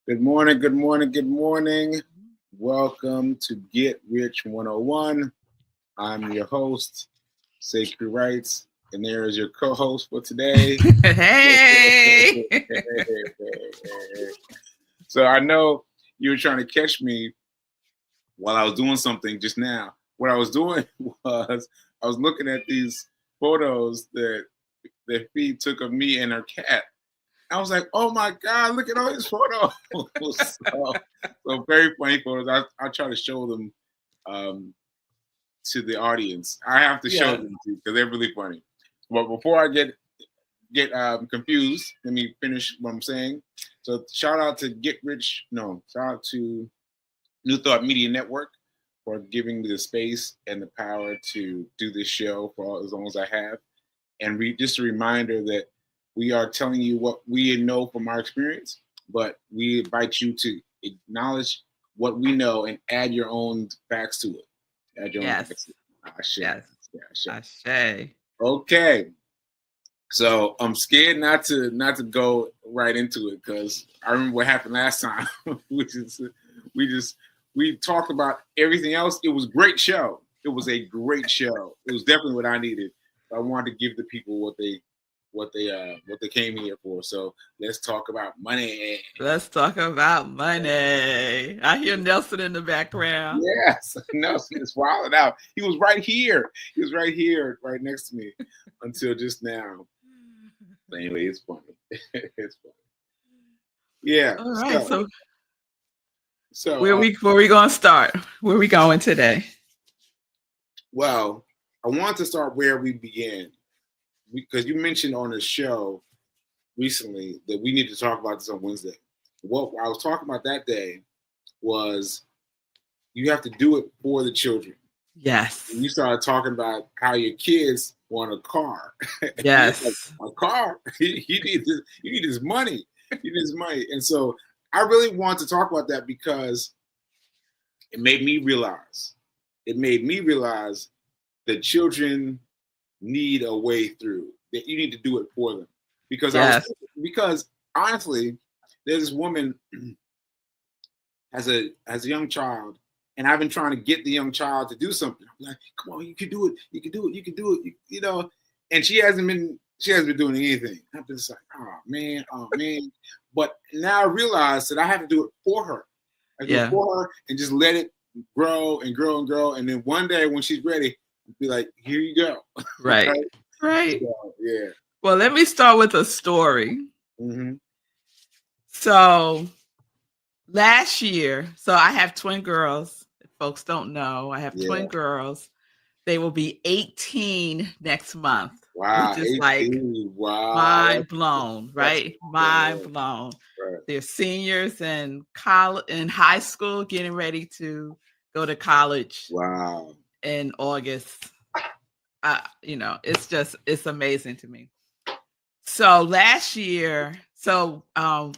Good morning, good morning, good morning. Welcome to Get Rich 101. I'm your host, Sekou Writes, and there is your co-host for today. Hey. So I know you were trying to catch me while I was doing something just now. What I was doing was I was looking at these photos that Fee took of me and her cat. I was like, oh my God, look at all these photos. so very funny photos. I try to show them um, to the audience. I have to show Yeah. them to because they're really funny. But before I get confused, let me finish what I'm saying. So shout out to shout out to New Thought Media Network for giving me the space and the power to do this show for as long as I have. And just a reminder that we are telling you what we know from our experience, but we invite you to acknowledge what we know and add your own facts to it. Add your own facts Yes. to it. Ashe. Yes. Yeah, Ashe. Ashe. Okay. So I'm scared not to go right into it because I remember what happened last time. we talked about everything else. It was a great show. It was a great show. It was definitely what I needed. I wanted to give the people what they came here for. So let's talk about money. Let's talk about money. I hear Nelson in the background. Yes, Nelson is wilding out. He was right here. He was right here, right next to me, until just now. But anyway, it's funny. It's funny. Yeah. All right. So So where we gonna start? Where we going today? well, I want to start where we began because you mentioned on the show recently that we need to talk about this on Wednesday. What I was talking about that day was you have to do it for the children. Yes. And you started talking about how your kids want a car. Yes. Like, a car? You need his money. You need his money. And so I really want to talk about that because it made me realize that children need a way through. That you need to do it for them. Because because honestly, there's this woman has a young child, and I've been trying to get the young child to do something. I'm like, come on, you can do it, you can do it, you can do it, you know. And she hasn't been doing anything. I'm just like, oh man. But now I realize that I have to do it for her. I do it for her and just let it grow and grow and grow. And then one day when she's ready, I'll be like, here you go. Right. Right. So, yeah. Well, let me start with a story. Mm-hmm. So last year, so I have twin girls. If folks don't know, I have twin girls. They will be 18 next month. Wow. Which is 18. like mind blown, right? Mind blown. Right. They're seniors in college, in high school, getting ready to go to college. Wow. In August. It's amazing to me. So last year, I'm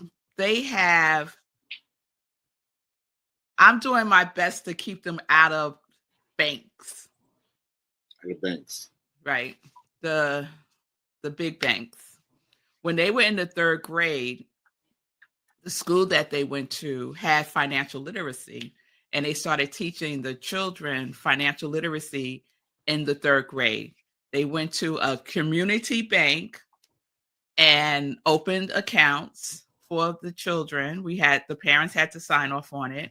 doing my best to keep them out of banks. Out of banks. Right. The big banks. When they were in the third grade, the school that they went to had financial literacy, and they started teaching the children financial literacy in the third grade. They went to a community bank and opened accounts for the children. The parents had to sign off on it,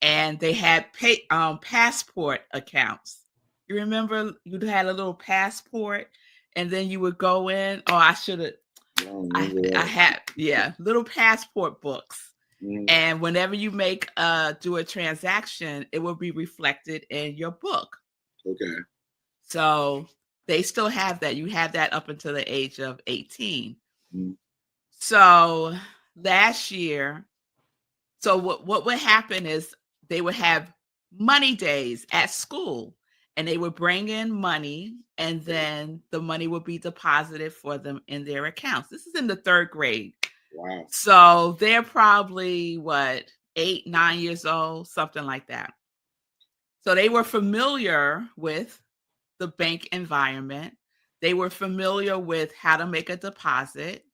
and they had passport accounts. You remember you had a little passport, and then you would go in. Oh, I should have. I had little passport books. Mm. And whenever you do a transaction, it will be reflected in your book. Okay. So they still have that. You have that up until the age of 18. Mm. So last year, what would happen is they would have money days at school, and they would bring in money, and then the money would be deposited for them in their accounts. This is in the third grade. Wow. So they're probably 8, 9 years old, something like that. So they were familiar with the bank environment. They were familiar with how to make a deposit.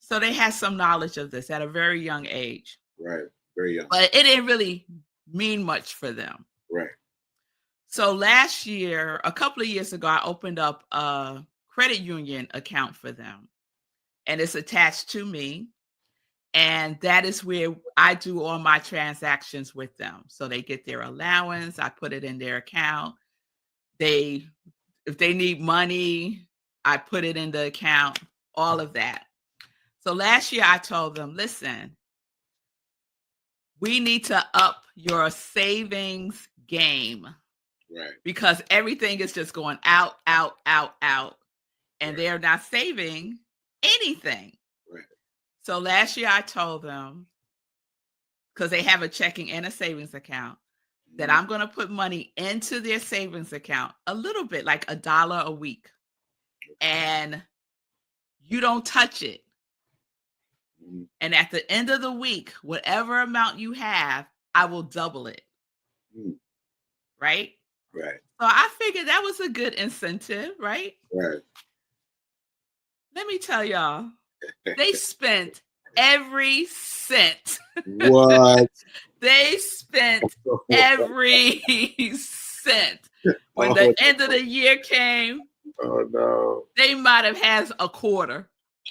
So they had some knowledge of this at a very young age. Right. Very young. But it didn't really mean much for them. Right. So last year, a couple of years ago, I opened up a credit union account for them. And it's attached to me. And that is where I do all my transactions with them. So they get their allowance, I put it in their account. If they need money, I put it in the account, all of that. So last year I told them, listen, we need to up your savings game. Right. Because everything is just going out. And they're not saving anything. Right. So last year I told them, because they have a checking and a savings account, that I'm going to put money into their savings account, a little bit, like $1 a week. And you don't touch it. And at the end of the week, whatever amount you have, I will double it. Right? Right. So I figured that was a good incentive, right? Right. Let me tell y'all, they spent every cent. What? They spent every cent. When the end of the year came, oh no, they might have had a quarter.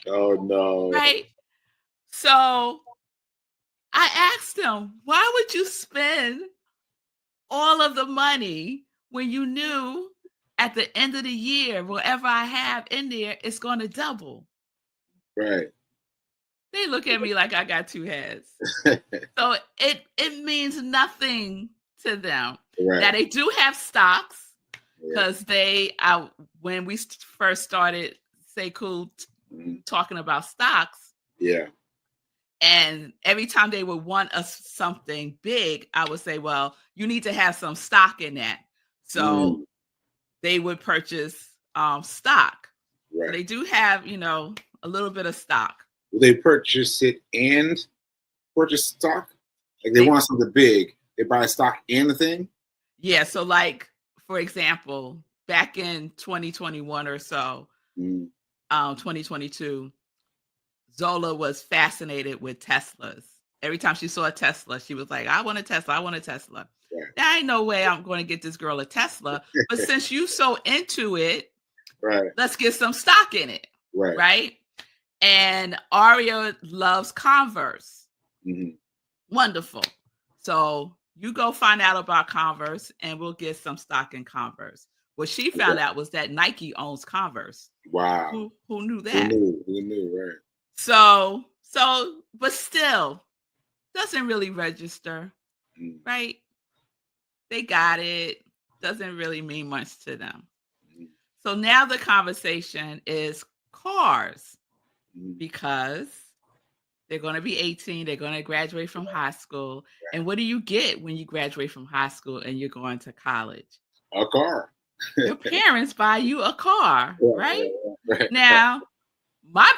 Oh no. Right? So I asked them, why would you spend all of the money when you knew at the end of the year, whatever I have in there, it's going to double? Right. They look at me like I got two heads. So it means nothing to them. Right. Now they do have stocks, because when we first started Sekou talking about stocks. Yeah. And every time they would want something big, I would say, well, you need to have some stock in that. So they would purchase stock. Right. So they do have, a little bit of stock. Will they purchase it and purchase stock? Like they want something big, they buy stock and the thing? Yeah. So like, for example, back in 2021 or so, 2022, Zola was fascinated with Teslas. Every time she saw a Tesla, she was like, I want a Tesla. I want a Tesla. Right. There ain't no way I'm going to get this girl a Tesla. But since you so into it, right, let's get some stock in it. Right. Right. And Aria loves Converse. Wonderful. So you go find out about Converse and we'll get some stock in Converse. What she found out was that Nike owns Converse. Wow. Who knew that? Who knew, right? So, but still, doesn't really register, right? They got it. Doesn't really mean much to them. So now the conversation is cars, because they're going to be 18. They're going to graduate from high school. Right. And what do you get when you graduate from high school and you're going to college? A car. Your parents buy you a car, right? Now, my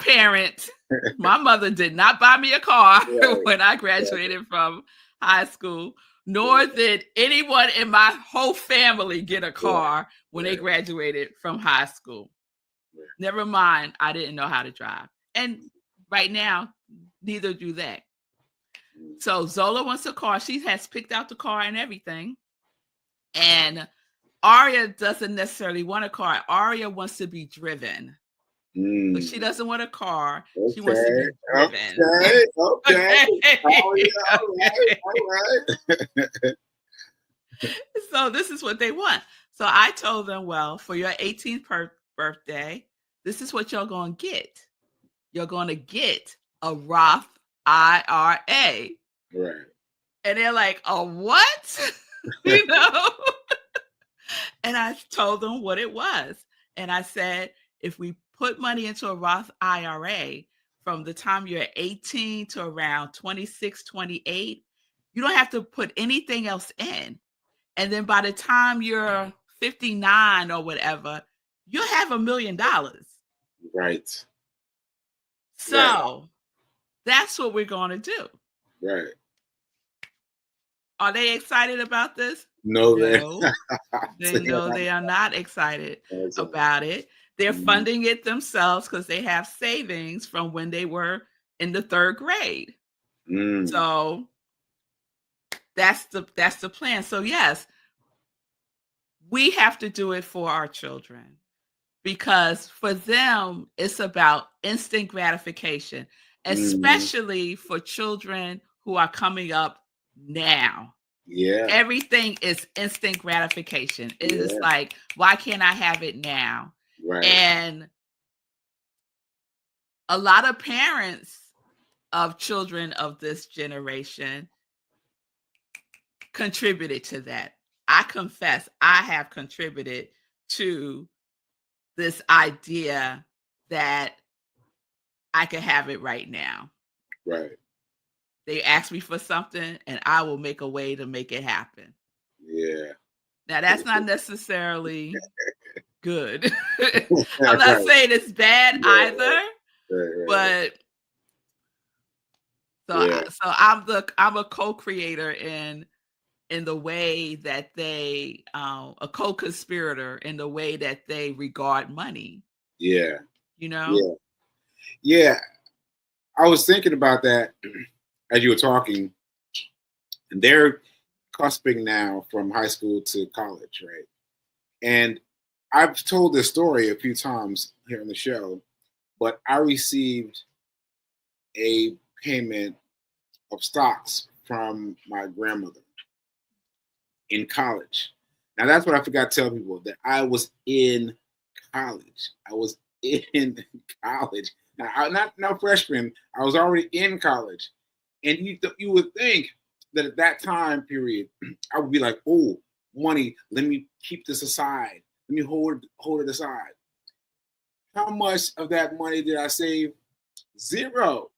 mother did not buy me a car when I graduated from high school, nor did anyone in my whole family get a car when they graduated from high school. Never mind, I didn't know how to drive. And right now, neither do they. So Zola wants a car. She has picked out the car and everything. And Aria doesn't necessarily want a car. Aria wants to be driven. But she doesn't want a car. Okay. She wants to be driven. Okay. All right. So this is what they want. So I told them, well, for your 18th birthday, this is what you're going to get. You're going to get a Roth IRA. Right. And they're like, a what? And I told them what it was. And I said, if we put money into a Roth IRA from the time you're 18 to around 26, 28, you don't have to put anything else in. And then by the time you're 59 or whatever, you'll have $1 million. Right. So that's what we're going to do. Right. Are they excited about this? No. They know they are not excited about it. They're funding it themselves because they have savings from when they were in the 3rd grade. So that's the plan. So yes, we have to do it for our children because for them, it's about instant gratification, especially for children who are coming up now. Yeah. Everything is instant gratification. It is like, why can't I have it now? Right. And a lot of parents of children of this generation contributed to that. I confess, I have contributed to this idea that I can have it right now. Right. They ask me for something and I will make a way to make it happen. Yeah. Now that's not necessarily good. I'm not saying it's bad either, but so I'm a co-creator in the way that they a co-conspirator in the way that they regard money. Yeah. You know? Yeah. I was thinking about that as you were talking, and they're cusping now from high school to college, right? And I've told this story a few times here on the show, but I received a payment of stocks from my grandmother in college. Now that's what I forgot to tell people, that I was in college. I was in college. Now, I'm not freshman. I was already in college, and you would think that at that time period, I would be like, oh, money. Let me keep this aside. Let me hold it aside. How much of that money did I save? Zero.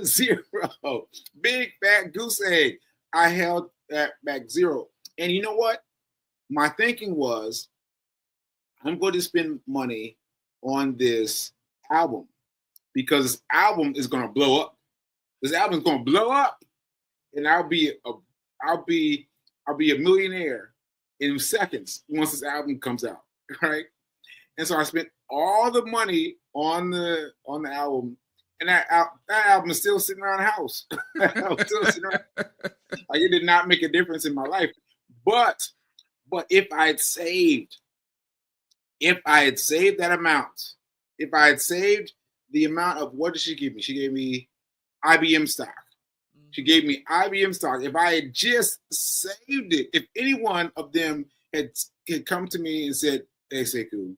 Zero. Big fat goose egg. I held that back, zero. And you know what? My thinking was, I'm going to spend money on this album because this album is going to blow up. This album is going to blow up, and I'll be a millionaire in seconds once this album comes out, right? And so I spent all the money on the album, and that album is still sitting around the house. Still sitting around. Like, it did not make a difference in my life. But if I had saved that amount, if I had saved the amount of, what did she give me? She gave me IBM stock. She gave me IBM stock. If I had just saved it, if any one of them had come to me and said, "Hey, Sekou,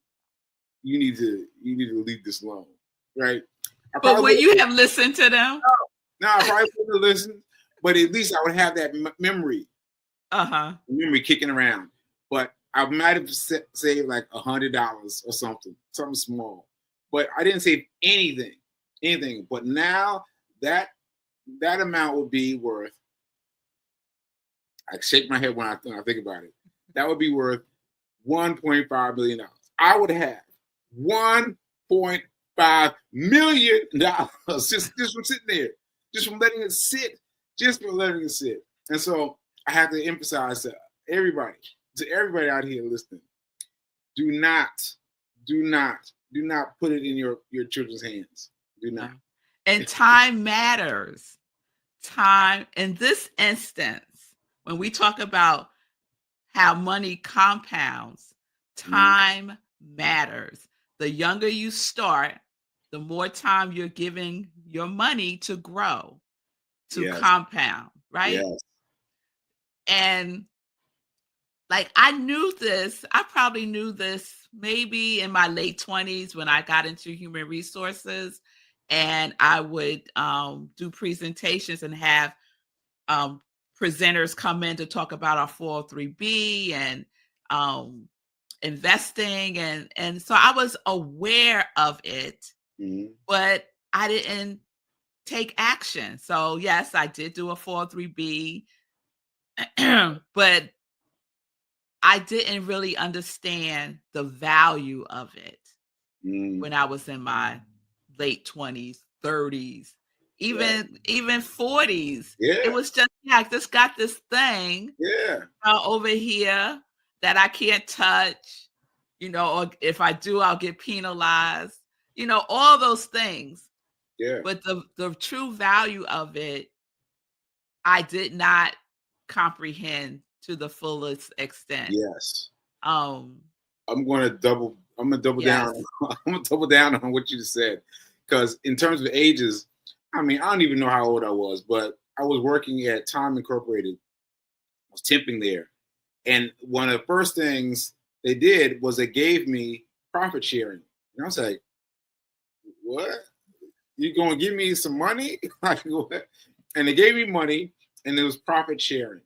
you need to leave this alone," right? But would you have listened to them? No, I probably wouldn't have listened. But at least I would have that memory. Memory kicking around. But I might have saved like $100 or something small. But I didn't save anything. But now that amount would be worth, I shake my head when I think about it. That would be worth $1.5 million. I would have $1.5 million just from sitting there, just from letting it sit, And so I have to emphasize to everybody out here listening, do not put it in your children's hands. Do not. And time matters. Time, in this instance, when we talk about how money compounds, time matters. The younger you start, the more time you're giving your money to grow, to compound, right? Yes. And like, I probably knew this maybe in my late 20s when I got into human resources, and I would do presentations and have presenters come in to talk about our 403B and investing. And so I was aware of it, but I didn't take action. So yes, I did do a 403B, but I didn't really understand the value of it when I was in my late 20s, 30s, even 40s. It was just like, just got this thing over here that I can't touch. or if I do, I'll get penalized, all those things. Yeah. But the true value of it, I did not comprehend to the fullest extent. Yes. Um, I'm gonna double yes. down. I'm gonna double down on what you just said. Because in terms of ages, I mean, I don't even know how old I was, but I was working at Time Incorporated. I was temping there. And one of the first things they did was they gave me profit sharing. And I was like, what? You gonna give me some money? Like, what? And they gave me money and it was profit sharing.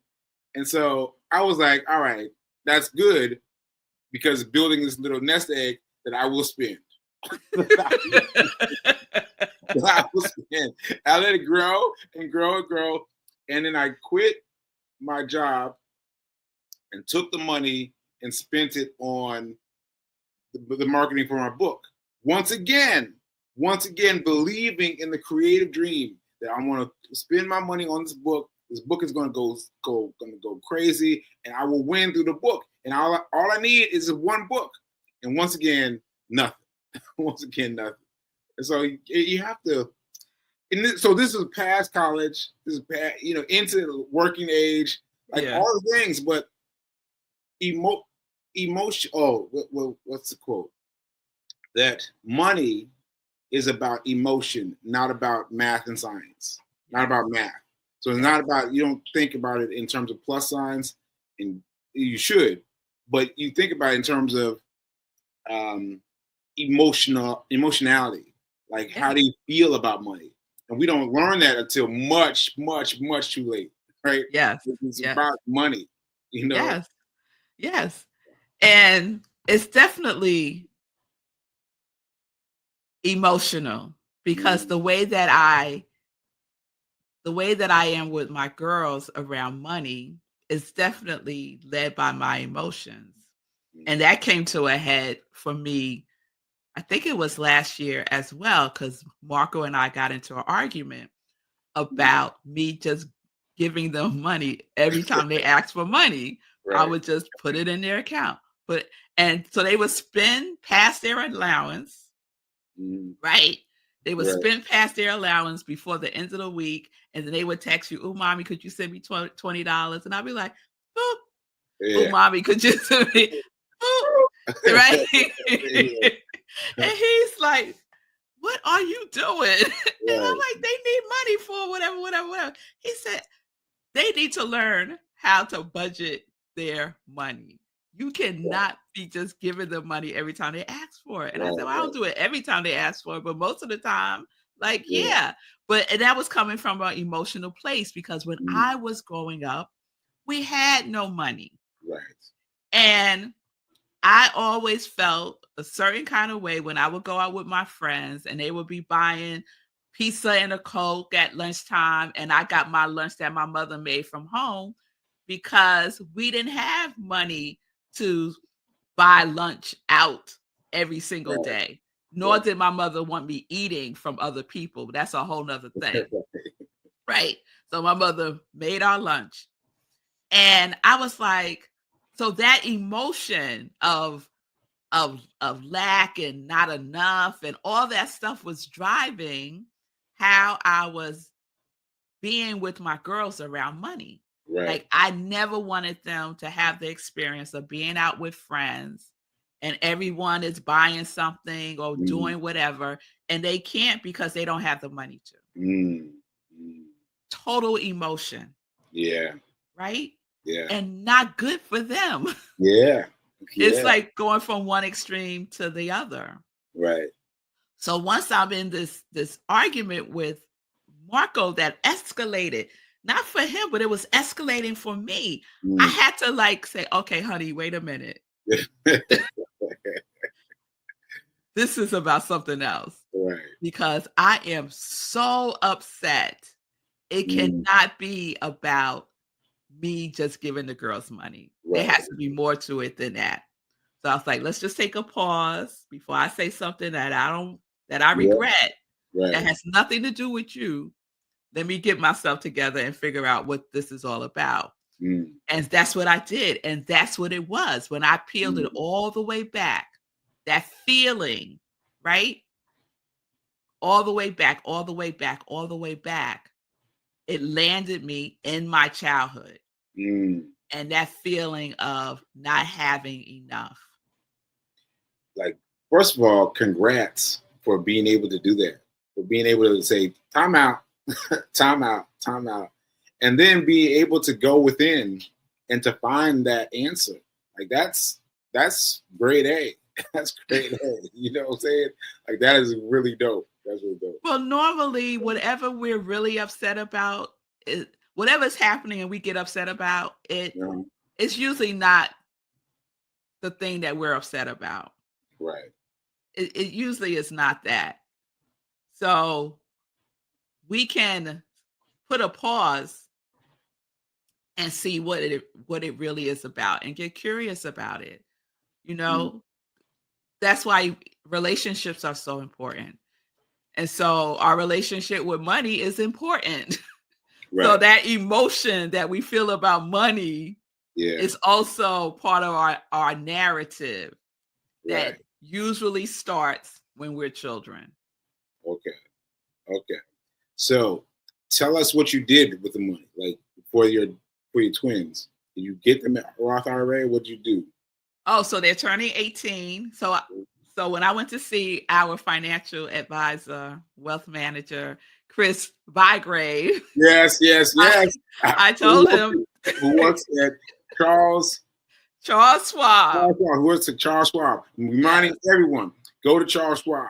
And so I was like, all right, that's good because building this little nest egg that I will spend. I will spend. I let it grow and grow and grow. And then I quit my job and took the money and spent it on the marketing for my book. Once again, believing in the creative dream that I want to spend my money on this book. This book is going to go crazy, and I will win through the book. And all I need is one book. And once again, nothing. Once again, nothing. And so you have to. So this is past college. This is past, into the working age, like all the things. But emotion. Oh, what's the quote? That money is about emotion, not about math and science. Not about math. So it's not about, you don't think about it in terms of plus signs, and you should, but you think about it in terms of emotionality. Like, how do you feel about money? And we don't learn that until much, much, much too late, right? Yes. It's about money, Yes. And it's definitely emotional because the way that I am with my girls around money is definitely led by my emotions. And that came to a head for me, I think it was last year as well, because Marco and I got into an argument about me just giving them money every time they asked for money. Right. I would just put it in their account. And so they would spend past their allowance, right? They would spend past their allowance before the end of the week, and then they would text you, "Oh, mommy, could you send me $20?" And I'd be like, "Boop." Yeah. "Oh, mommy, could you send me?" Boop. Right? And he's like, "What are you doing?" And I'm like, "They need money for whatever. He said, "They need to learn how to budget their money. You cannot be just giving them money every time they ask for it." And I said, "Well, I don't do it every time they ask for it, but most of the time, like, yeah." And that was coming from an emotional place because when I was growing up, we had no money. Right. And I always felt a certain kind of way when I would go out with my friends and they would be buying pizza and a Coke at lunchtime, and I got my lunch that my mother made from home because we didn't have money to buy lunch out every single day. Nor did my mother want me eating from other people. That's a whole nother thing. Right. So my mother made our lunch. And I was like, so that emotion of lack and not enough and all that stuff was driving how I was being with my girls around money. Right. Like, I never wanted them to have the experience of being out with friends and everyone is buying something or doing whatever, and they can't because they don't have the money to. Total emotion. Yeah. Right? Yeah. And not good for them. Yeah. It's like going from one extreme to the other. Right. So once I'm in this argument with Marco that escalated, not for him, but it was escalating for me. I had to say, "Okay, honey, wait a minute. This is about something else." Right. Because I am so upset. It cannot be about me just giving the girls money. Right. There has to be more to it than that. So I was like, let's just take a pause before I say something that I regret. Right. That has nothing to do with you. Let me get myself together and figure out what this is all about. And that's what I did. And that's what it was. When I peeled it all the way back, that feeling, right? All the way back, all the way back, all the way back. It landed me in my childhood. And that feeling of not having enough. Like, first of all, congrats for being able to do that, for being able to say, time out, time out, time out, and then be able to go within and to find that answer. Like, that's grade A. That's grade A. You know what I'm saying? Like, that is really dope. That's really dope. Well, normally, whatever we're really upset about, whatever's happening and we get upset about it, it's usually not the thing that we're upset about. Right. It usually is not that. So we can put a pause and see what it really is about and get curious about it. You know, that's why relationships are so important. And so our relationship with money is important. Right. So that emotion that we feel about money is also part of our narrative that usually starts when we're children. Okay. So tell us what you did with the money, like for your twins. Did you get them at Roth IRA? What did you do? Oh, so they're turning 18. So when I went to see our financial advisor, wealth manager, Chris Bygrave. Yes. I told him. Who works at Charles Schwab. Who works at Charles Schwab. Reminding everyone, go to Charles Schwab.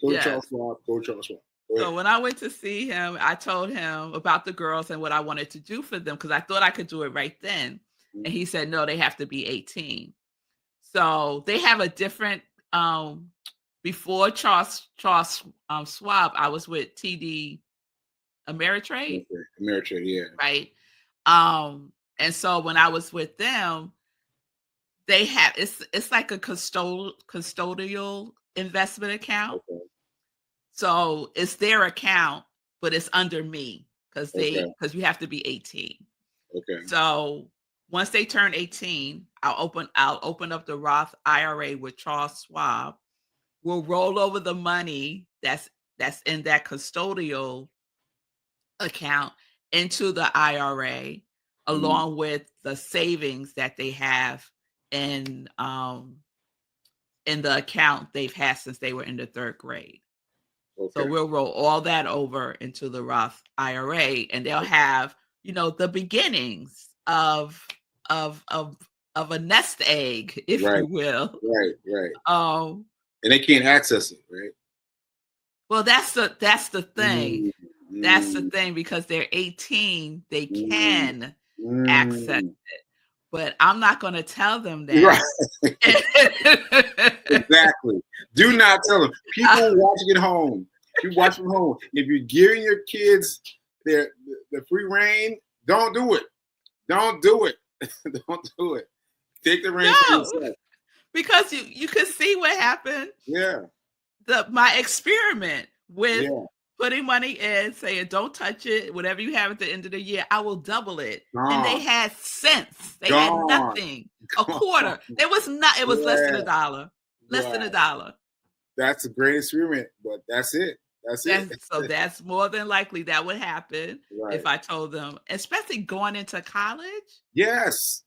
Go to Charles Schwab. Go to Charles Schwab. So when I went to see him, I told him about the girls and what I wanted to do for them because I thought I could do it right then. And he said, no, they have to be 18. So they have a different, before Charles Schwab, I was with TD Ameritrade. Ameritrade, yeah. Right. And so when I was with them, they have, it's like a custodial investment account. Okay. So it's their account, but it's under me because you have to be 18. Okay. So once they turn 18, I'll open up the Roth IRA with Charles Schwab. We'll roll over the money that's in that custodial account into the IRA, along with the savings that they have in the account they've had since they were in the 3rd grade. Okay. So we'll roll all that over into the Roth IRA, and they'll have, the beginnings of a nest egg, if you will. Right. And they can't access it, right? Well, that's the thing. That's the thing, because they're 18, they can access it. But I'm not going to tell them that. Right. Exactly. Do not tell them. People watching at home. You watch from home. If you're giving your kids the free reign, don't do it. Don't do it. Don't do it. Take the reins for yourself. Because you can see what happened. Yeah. My experiment with putting money in, saying don't touch it, whatever you have at the end of the year, I will double it. And they had cents. They had nothing. A quarter. It was less than $1. Less than $1. That's a great experiment, but that's it. So that's more than likely that would happen if I told them, especially going into college. Yes.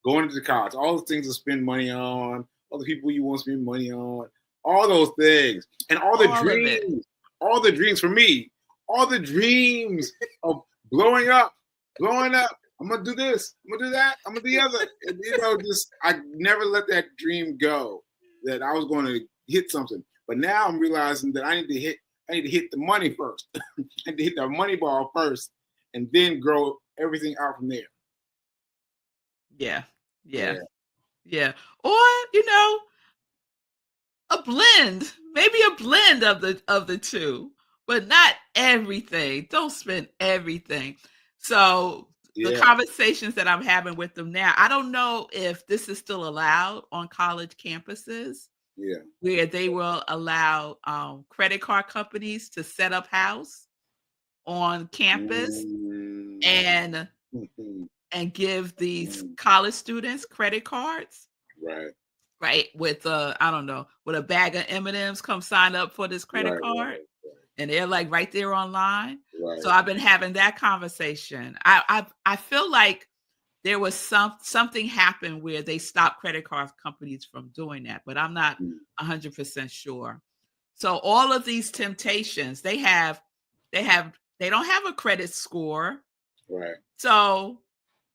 Going into college, all the things to spend money on, all the people you want to spend money on, all those things, and all the dreams for me, all the dreams of blowing up. I'm gonna do this. I'm gonna do that. I'm gonna do the other. And, I never let that dream go that I was going to hit something. But now I'm realizing that I need to hit the money first. I need to hit the money ball first, and then grow everything out from there. Yeah. Or, a blend, maybe a blend of the two, but not everything. Don't spend everything. So the conversations that I'm having with them now, I don't know if this is still allowed on college campuses. Yeah. Where they will allow credit card companies to set up house on campus and give these college students credit cards. Right. right? With I don't know, with a bag of M&Ms, come sign up for this credit card, and they're like right there online. So I've been having that conversation. I feel like there was something happened where they stopped credit card companies from doing that, but I'm not 100% sure. So all of these temptations, they don't have a credit score. Right. So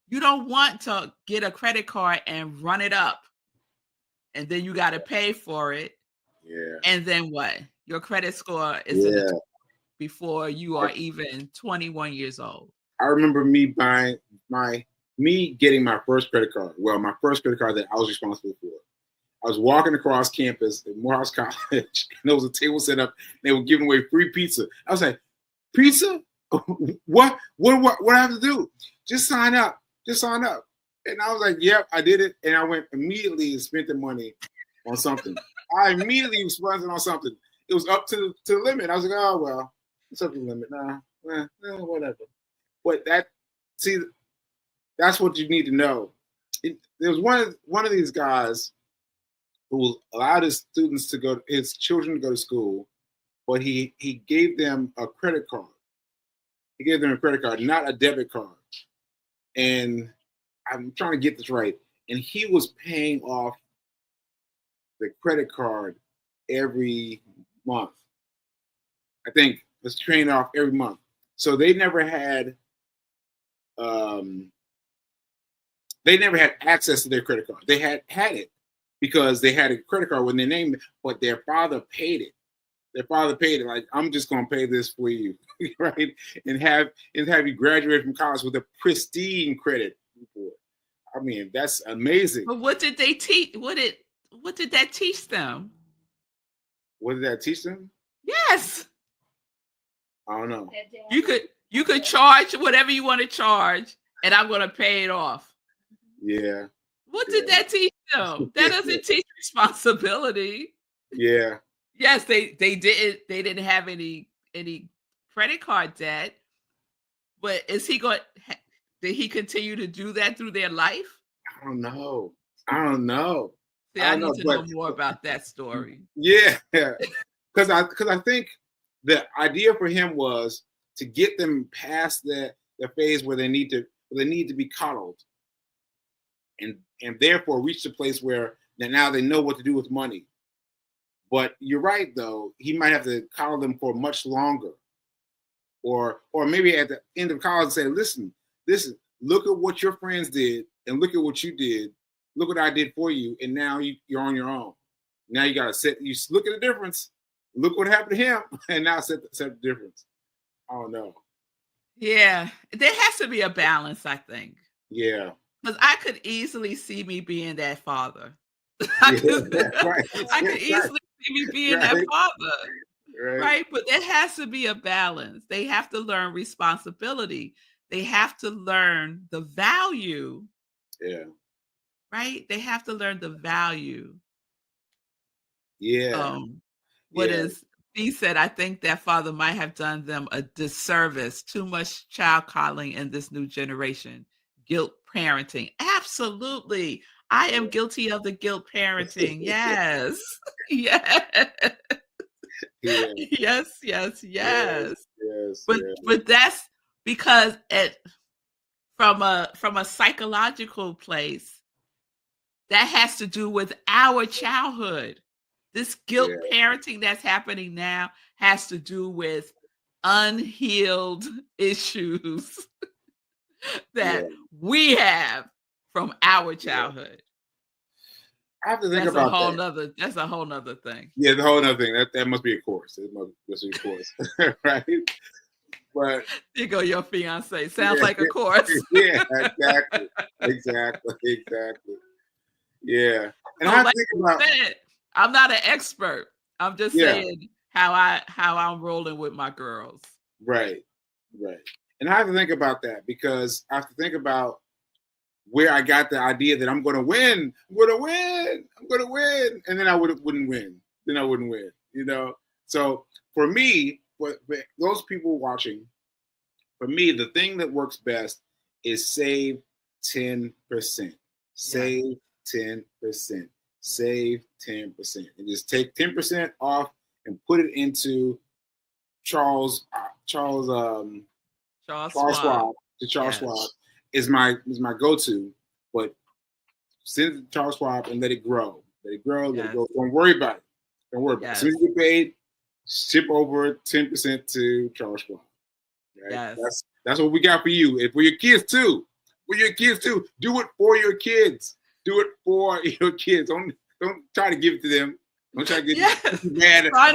you don't want to get a credit card and run it up, and then you got to pay for it. Yeah. And then what? Your credit score is in the before you are even 21 years old. I remember me buying getting my first credit card. Well, my first credit card that I was responsible for. I was walking across campus at Morehouse College, and there was a table set up. They were giving away free pizza. I was like, "Pizza? What I have to do? Just sign up. Just sign up." And I was like, "Yep, I did it." And I went immediately and spent the money on something. I immediately was spending on something. It was up to the limit. I was like, "Oh well, it's up to the limit. Nah, whatever." But that's what you need to know. There was one of these guys who allowed his children to go to school, but he gave them a credit card. He gave them a credit card, not a debit card. And I'm trying to get this right. And he was paying off the credit card every month. I think it's paying off every month. So they never had access to their credit card. They had it because they had a credit card when they named it, but their father paid it. Their father paid it. Like, I'm just gonna pay this for you, right? And have you graduate from college with a pristine credit report. I mean, that's amazing. But what did they teach? What did that teach them? What did that teach them? Yes. I don't know. You could charge whatever you want to charge, and I'm gonna pay it off. Yeah. What did that teach them? That doesn't teach responsibility. Yeah. Yes, they didn't have any credit card debt, but did he continue to do that through their life? I don't know. See, I need to know more about that story. Yeah. Because I think the idea for him was to get them past the phase where they need to be coddled, and therefore reach the place where now they know what to do with money. But you're right, though. He might have to coddle them for much longer, or maybe at the end of college say, "Listen, look at what your friends did, and look at what you did. Look what I did for you, and now you're on your own. Now you got to look at the difference. Look what happened to him, and now set the difference." I don't know. Yeah, there has to be a balance, I think. Yeah, because I could easily see me being that father. I could easily see me being that father. Right. But there has to be a balance. They have to learn responsibility. They have to learn the value. Yeah. Right? They have to learn the value. Yeah. Is he said, I think that father might have done them a disservice. Too much child coddling in this new generation. Guilt parenting. Absolutely. I am guilty of the guilt parenting. Yes. Yes. Yeah. Yes. But that's because from a psychological place, that has to do with our childhood. This guilt parenting that's happening now has to do with unhealed issues that we have from our childhood. I have to think about that. That's a whole nother thing. Yeah, the whole other thing. That must be a course. It must be a course, right? But there go your fiance. Sounds like a course. Yeah, exactly. Yeah, and I think about. I'm not an expert. I'm just saying how I'm rolling with my girls. Right. And I have to think about that because I have to think about where I got the idea that I'm going to win, and then I wouldn't win. Then I wouldn't win. So for me, for those people watching, for me, the thing that works best is save 10%. Save 10%. save 10%. And just take 10% off and put it into Charles Schwab. Charles Schwab is my go-to, but send it to Charles Schwab and let it grow. Let it grow. Don't worry about it. Don't worry about it. As soon as you get paid, ship over 10% to Charles Schwab. Right? That's what we got for you. And for your kids too. Do it for your kids. Do it for your kids. Don't try to give it to them. Don't try to get mad about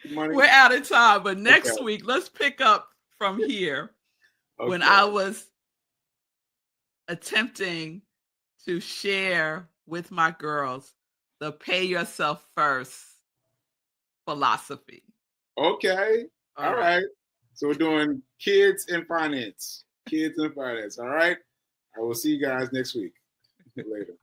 money. We're out of time, but next week let's pick up from here. When I was attempting to share with my girls the pay yourself first philosophy. Okay. All right. So we're doing kids and finance. All right. I will see you guys next week. Later.